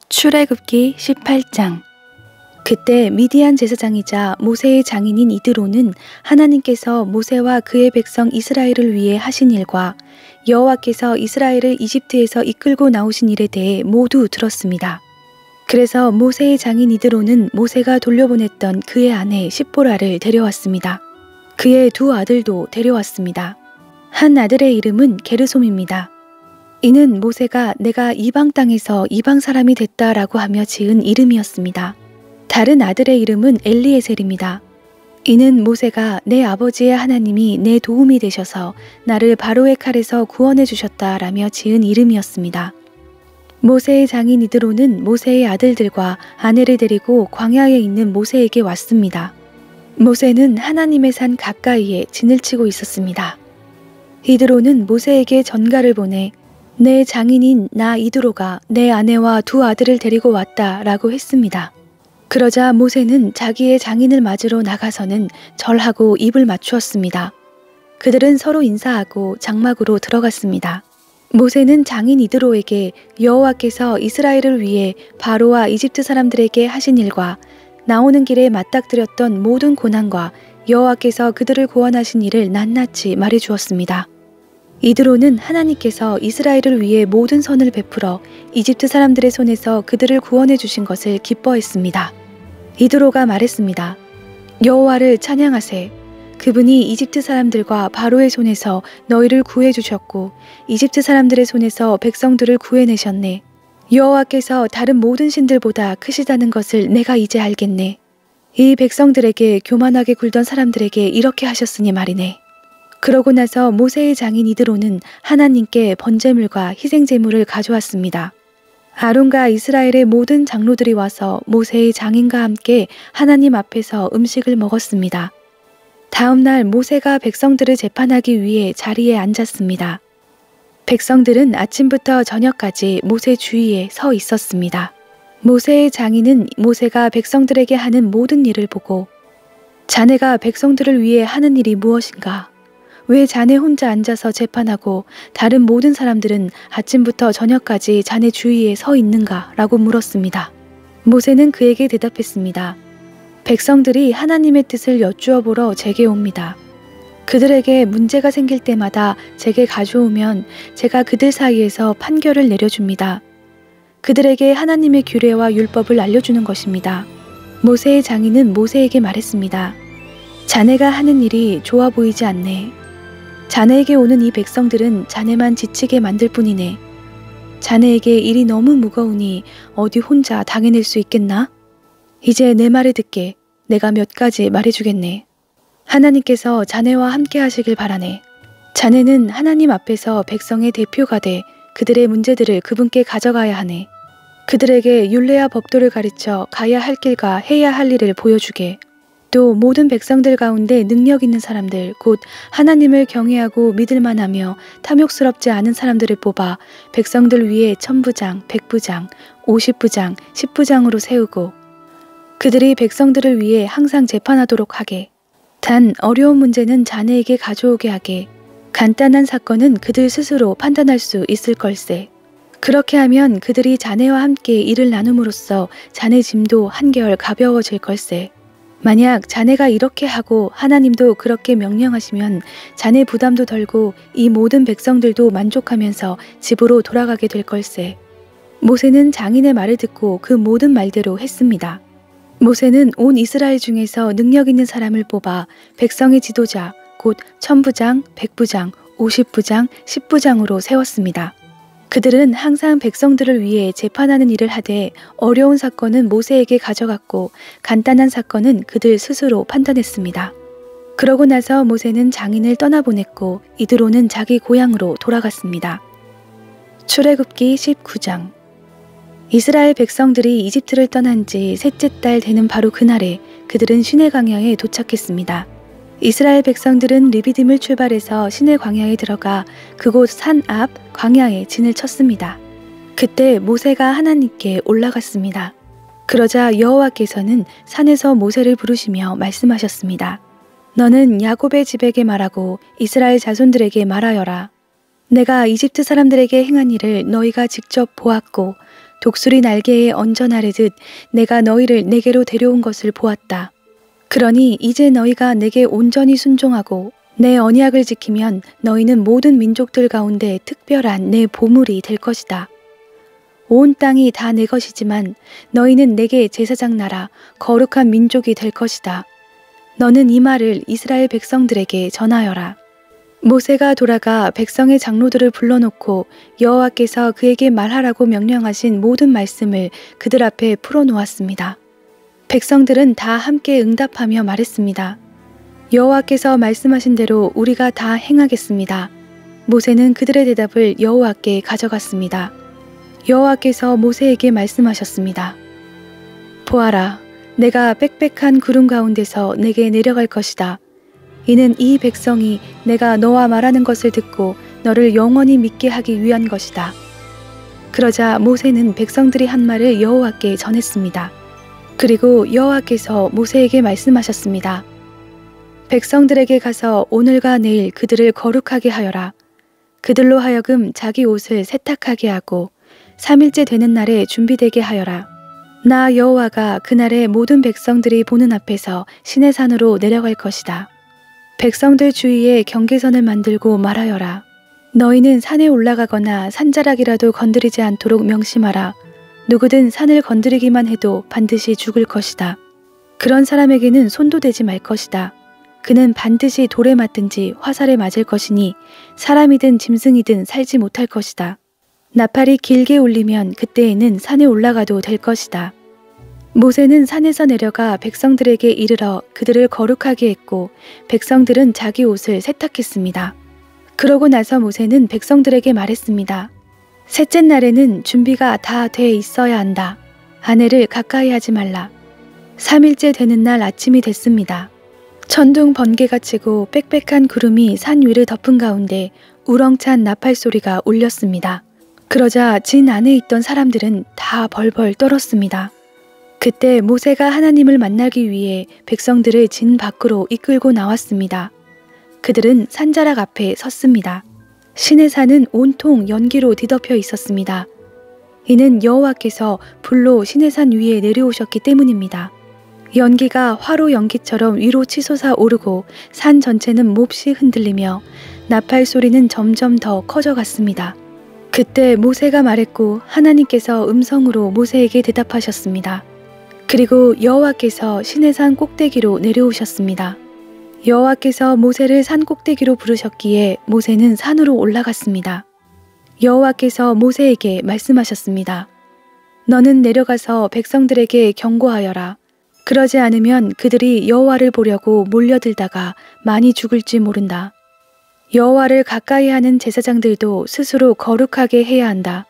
출애굽기 18장. 그때 미디안 제사장이자 모세의 장인인 이드로는 하나님께서 모세와 그의 백성 이스라엘을 위해 하신 일과 여호와께서 이스라엘을 이집트에서 이끌고 나오신 일에 대해 모두 들었습니다. 그래서 모세의 장인 이드로는 모세가 돌려보냈던 그의 아내 십보라를 데려왔습니다. 그의 두 아들도 데려왔습니다. 한 아들의 이름은 게르솜입니다. 이는 모세가 내가 이방 땅에서 이방 사람이 됐다라고 하며 지은 이름이었습니다. 다른 아들의 이름은 엘리에셀입니다. 이는 모세가 내 아버지의 하나님이 내 도움이 되셔서 나를 바로의 칼에서 구원해 주셨다라며 지은 이름이었습니다. 모세의 장인 이드로는 모세의 아들들과 아내를 데리고 광야에 있는 모세에게 왔습니다. 모세는 하나님의 산 가까이에 진을 치고 있었습니다. 이드로는 모세에게 전가를 보내 내 장인인 나 이드로가 내 아내와 두 아들을 데리고 왔다 라고 했습니다. 그러자 모세는 자기의 장인을 맞으러 나가서는 절하고 입을 맞추었습니다. 그들은 서로 인사하고 장막으로 들어갔습니다. 모세는 장인 이드로에게 여호와께서 이스라엘을 위해 바로와 이집트 사람들에게 하신 일과 나오는 길에 맞닥뜨렸던 모든 고난과 여호와께서 그들을 구원하신 일을 낱낱이 말해주었습니다. 이드로는 하나님께서 이스라엘을 위해 모든 선을 베풀어 이집트 사람들의 손에서 그들을 구원해 주신 것을 기뻐했습니다. 이드로가 말했습니다. 여호와를 찬양하세. 그분이 이집트 사람들과 바로의 손에서 너희를 구해 주셨고 이집트 사람들의 손에서 백성들을 구해내셨네. 여호와께서 다른 모든 신들보다 크시다는 것을 내가 이제 알겠네. 이 백성들에게 교만하게 굴던 사람들에게 이렇게 하셨으니 말이네. 그러고 나서 모세의 장인 이드로는 하나님께 번제물과 희생제물을 가져왔습니다. 아론과 이스라엘의 모든 장로들이 와서 모세의 장인과 함께 하나님 앞에서 음식을 먹었습니다. 다음 날 모세가 백성들을 재판하기 위해 자리에 앉았습니다. 백성들은 아침부터 저녁까지 모세 주위에 서 있었습니다. 모세의 장인은 모세가 백성들에게 하는 모든 일을 보고 자네가 백성들을 위해 하는 일이 무엇인가? 왜 자네 혼자 앉아서 재판하고 다른 모든 사람들은 아침부터 저녁까지 자네 주위에 서 있는가? 라고 물었습니다. 모세는 그에게 대답했습니다. 백성들이 하나님의 뜻을 여쭈어 보러 제게 옵니다. 그들에게 문제가 생길 때마다 제게 가져오면 제가 그들 사이에서 판결을 내려줍니다. 그들에게 하나님의 규례와 율법을 알려주는 것입니다. 모세의 장인은 모세에게 말했습니다. 자네가 하는 일이 좋아 보이지 않네. 자네에게 오는 이 백성들은 자네만 지치게 만들 뿐이네. 자네에게 일이 너무 무거우니 어디 혼자 당해낼 수 있겠나? 이제 내 말을 듣게. 내가 몇 가지 말해주겠네. 하나님께서 자네와 함께 하시길 바라네. 자네는 하나님 앞에서 백성의 대표가 돼 그들의 문제들을 그분께 가져가야 하네. 그들에게 율례와 법도를 가르쳐 가야 할 길과 해야 할 일을 보여주게. 또 모든 백성들 가운데 능력 있는 사람들, 곧 하나님을 경외하고 믿을만하며 탐욕스럽지 않은 사람들을 뽑아 백성들 위에 1000부장, 100부장, 50부장, 10부장으로 세우고 그들이 백성들을 위해 항상 재판하도록 하게. 단 어려운 문제는 자네에게 가져오게 하게. 간단한 사건은 그들 스스로 판단할 수 있을 걸세. 그렇게 하면 그들이 자네와 함께 일을 나눔으로써 자네 짐도 한결 가벼워질 걸세. 만약 자네가 이렇게 하고 하나님도 그렇게 명령하시면 자네 부담도 덜고 이 모든 백성들도 만족하면서 집으로 돌아가게 될 걸세. 모세는 장인의 말을 듣고 그 모든 말대로 했습니다. 모세는 온 이스라엘 중에서 능력 있는 사람을 뽑아 백성의 지도자, 곧 1000부장, 100부장, 50부장, 10부장으로 세웠습니다. 그들은 항상 백성들을 위해 재판하는 일을 하되 어려운 사건은 모세에게 가져갔고 간단한 사건은 그들 스스로 판단했습니다. 그러고 나서 모세는 장인을 떠나보냈고 이드로는 자기 고향으로 돌아갔습니다. 출애굽기 19장. 이스라엘 백성들이 이집트를 떠난 지 셋째 달 되는 바로 그날에 그들은 시내 광야에 도착했습니다. 이스라엘 백성들은 르비딤을 출발해서 시내 광야에 들어가 그곳 산 앞 광야에 진을 쳤습니다. 그때 모세가 하나님께 올라갔습니다. 그러자 여호와께서는 산에서 모세를 부르시며 말씀하셨습니다. 너는 야곱의 집에게 말하고 이스라엘 자손들에게 말하여라. 내가 이집트 사람들에게 행한 일을 너희가 직접 보았고 독수리 날개에 얹어 나르듯 내가 너희를 내게로 데려온 것을 보았다. 그러니 이제 너희가 내게 온전히 순종하고 내 언약을 지키면 너희는 모든 민족들 가운데 특별한 내 보물이 될 것이다. 온 땅이 다 내 것이지만 너희는 내게 제사장 나라 거룩한 민족이 될 것이다. 너는 이 말을 이스라엘 백성들에게 전하여라. 모세가 돌아가 백성의 장로들을 불러놓고 여호와께서 그에게 말하라고 명령하신 모든 말씀을 그들 앞에 풀어놓았습니다. 백성들은 다 함께 응답하며 말했습니다. 여호와께서 말씀하신 대로 우리가 다 행하겠습니다. 모세는 그들의 대답을 여호와께 가져갔습니다. 여호와께서 모세에게 말씀하셨습니다. 보아라, 내가 빽빽한 구름 가운데서 내게 내려갈 것이다. 이는 이 백성이 내가 너와 말하는 것을 듣고 너를 영원히 믿게 하기 위한 것이다. 그러자 모세는 백성들이 한 말을 여호와께 전했습니다. 그리고 여호와께서 모세에게 말씀하셨습니다. 백성들에게 가서 오늘과 내일 그들을 거룩하게 하여라. 그들로 하여금 자기 옷을 세탁하게 하고 3일째 되는 날에 준비되게 하여라. 나 여호와가 그날에 모든 백성들이 보는 앞에서 시내산으로 내려갈 것이다. 백성들 주위에 경계선을 만들고 말하여라. 너희는 산에 올라가거나 산자락이라도 건드리지 않도록 명심하라. 누구든 산을 건드리기만 해도 반드시 죽을 것이다. 그런 사람에게는 손도 대지 말 것이다. 그는 반드시 돌에 맞든지 화살에 맞을 것이니 사람이든 짐승이든 살지 못할 것이다. 나팔이 길게 울리면 그때에는 산에 올라가도 될 것이다. 모세는 산에서 내려가 백성들에게 이르러 그들을 거룩하게 했고 백성들은 자기 옷을 세탁했습니다. 그러고 나서 모세는 백성들에게 말했습니다. 셋째 날에는 준비가 다 돼 있어야 한다. 아내를 가까이 하지 말라. 3일째 되는 날 아침이 됐습니다. 천둥 번개가 치고 빽빽한 구름이 산 위를 덮은 가운데 우렁찬 나팔 소리가 울렸습니다. 그러자 진 안에 있던 사람들은 다 벌벌 떨었습니다. 그때 모세가 하나님을 만나기 위해 백성들을 진 밖으로 이끌고 나왔습니다. 그들은 산자락 앞에 섰습니다. 시내산은 온통 연기로 뒤덮여 있었습니다. 이는 여호와께서 불로 시내산 위에 내려오셨기 때문입니다. 연기가 화로 연기처럼 위로 치솟아 오르고 산 전체는 몹시 흔들리며 나팔 소리는 점점 더 커져갔습니다. 그때 모세가 말했고 하나님께서 음성으로 모세에게 대답하셨습니다. 그리고 여호와께서 시내산 꼭대기로 내려오셨습니다. 여호와께서 모세를 산 꼭대기로 부르셨기에 모세는 산으로 올라갔습니다. 여호와께서 모세에게 말씀하셨습니다. 너는 내려가서 백성들에게 경고하여라. 그러지 않으면 그들이 여호와를 보려고 몰려들다가 많이 죽을지 모른다. 여호와를 가까이 하는 제사장들도 스스로 거룩하게 해야 한다.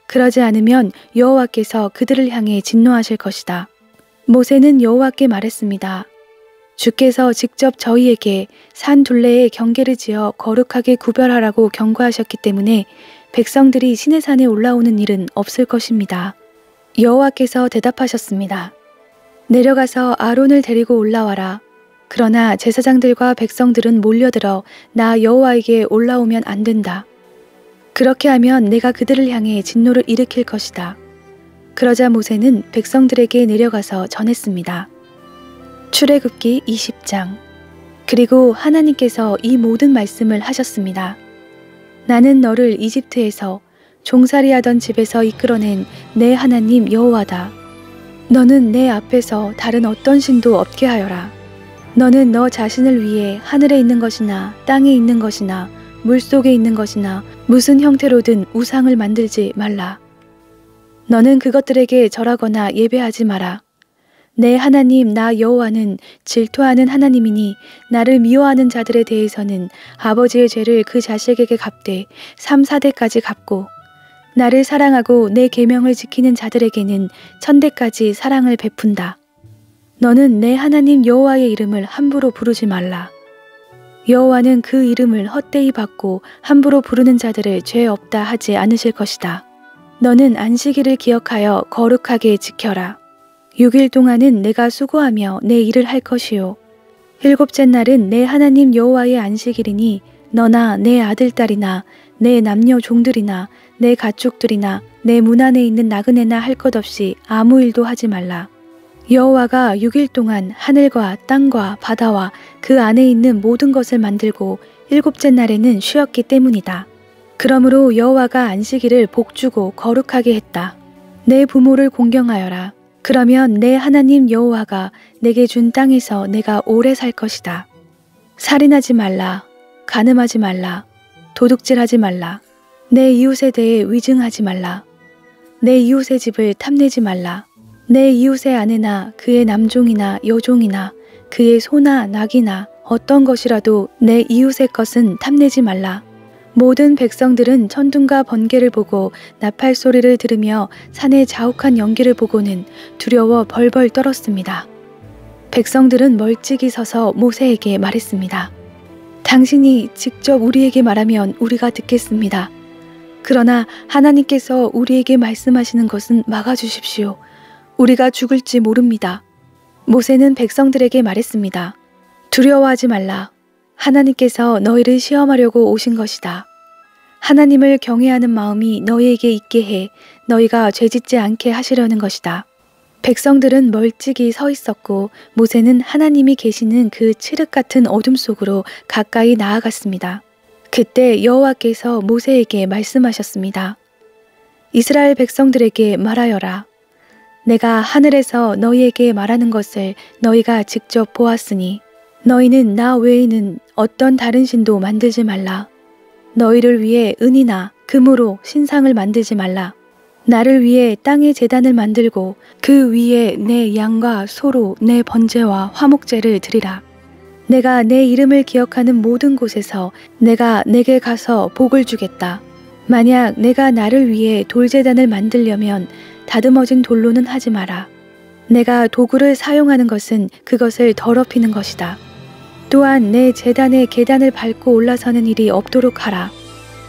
그러지 않으면 여호와께서 그들을 향해 진노하실 것이다. 모세는 여호와께 말했습니다. 주께서 직접 저희에게 산 둘레에 경계를 지어 거룩하게 구별하라고 경고하셨기 때문에 백성들이 시내산에 올라오는 일은 없을 것입니다. 여호와께서 대답하셨습니다. 내려가서 아론을 데리고 올라와라. 그러나 제사장들과 백성들은 몰려들어 나 여호와에게 올라오면 안 된다. 그렇게 하면 내가 그들을 향해 진노를 일으킬 것이다. 그러자 모세는 백성들에게 내려가서 전했습니다. 출애굽기 20장. 그리고 하나님께서 이 모든 말씀을 하셨습니다. 나는 너를 이집트에서 종살이하던 집에서 이끌어낸 내 하나님 여호와다. 너는 내 앞에서 다른 어떤 신도 없게 하여라. 너는 너 자신을 위해 하늘에 있는 것이나 땅에 있는 것이나 물속에 있는 것이나 무슨 형태로든 우상을 만들지 말라. 너는 그것들에게 절하거나 예배하지 마라. 내 하나님 나 여호와는 질투하는 하나님이니 나를 미워하는 자들에 대해서는 아버지의 죄를 그 자식에게 갚되 3, 4대까지 갚고 나를 사랑하고 내 계명을 지키는 자들에게는 1000대까지 사랑을 베푼다. 너는 내 하나님 여호와의 이름을 함부로 부르지 말라. 여호와는 그 이름을 헛되이 받고 함부로 부르는 자들을 죄 없다 하지 않으실 것이다. 너는 안식일을 기억하여 거룩하게 지켜라. 6일 동안은 내가 수고하며 내 일을 할 것이요. 7째 날은 내 하나님 여호와의 안식일이니 너나 내 아들 딸이나 내 남녀 종들이나 내 가축들이나 내 문 안에 있는 나그네나 할 것 없이 아무 일도 하지 말라. 여호와가 6일 동안 하늘과 땅과 바다와 그 안에 있는 모든 것을 만들고 일곱째 날에는 쉬었기 때문이다. 그러므로 여호와가 안식일을 복주고 거룩하게 했다. 내 부모를 공경하여라. 그러면 내 하나님 여호와가 내게 준 땅에서 내가 오래 살 것이다. 살인하지 말라. 간음하지 말라. 도둑질하지 말라. 내 이웃에 대해 위증하지 말라. 내 이웃의 집을 탐내지 말라. 내 이웃의 아내나 그의 남종이나 여종이나 그의 소나 낙이나 어떤 것이라도 내 이웃의 것은 탐내지 말라. 모든 백성들은 천둥과 번개를 보고 나팔 소리를 들으며 산의 자욱한 연기를 보고는 두려워 벌벌 떨었습니다. 백성들은 멀찍이 서서 모세에게 말했습니다. 당신이 직접 우리에게 말하면 우리가 듣겠습니다. 그러나 하나님께서 우리에게 말씀하시는 것은 막아주십시오. 우리가 죽을지 모릅니다. 모세는 백성들에게 말했습니다. 두려워하지 말라. 하나님께서 너희를 시험하려고 오신 것이다. 하나님을 경외하는 마음이 너희에게 있게 해 너희가 죄짓지 않게 하시려는 것이다. 백성들은 멀찍이 서 있었고 모세는 하나님이 계시는 그 칠흑 같은 어둠 속으로 가까이 나아갔습니다. 그때 여호와께서 모세에게 말씀하셨습니다. 이스라엘 백성들에게 말하여라. 내가 하늘에서 너희에게 말하는 것을 너희가 직접 보았으니 너희는 나 외에는 어떤 다른 신도 만들지 말라. 너희를 위해 은이나 금으로 신상을 만들지 말라. 나를 위해 땅의 제단을 만들고 그 위에 내 양과 소로 내 번제와 화목제를 드리라. 내가 내 이름을 기억하는 모든 곳에서 내가 내게 가서 복을 주겠다. 만약 내가 나를 위해 돌제단을 만들려면 다듬어진 돌로는 하지 마라. 내가 도구를 사용하는 것은 그것을 더럽히는 것이다. 또한 내 제단의 계단을 밟고 올라서는 일이 없도록 하라.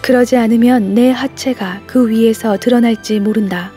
그러지 않으면 내 하체가 그 위에서 드러날지 모른다.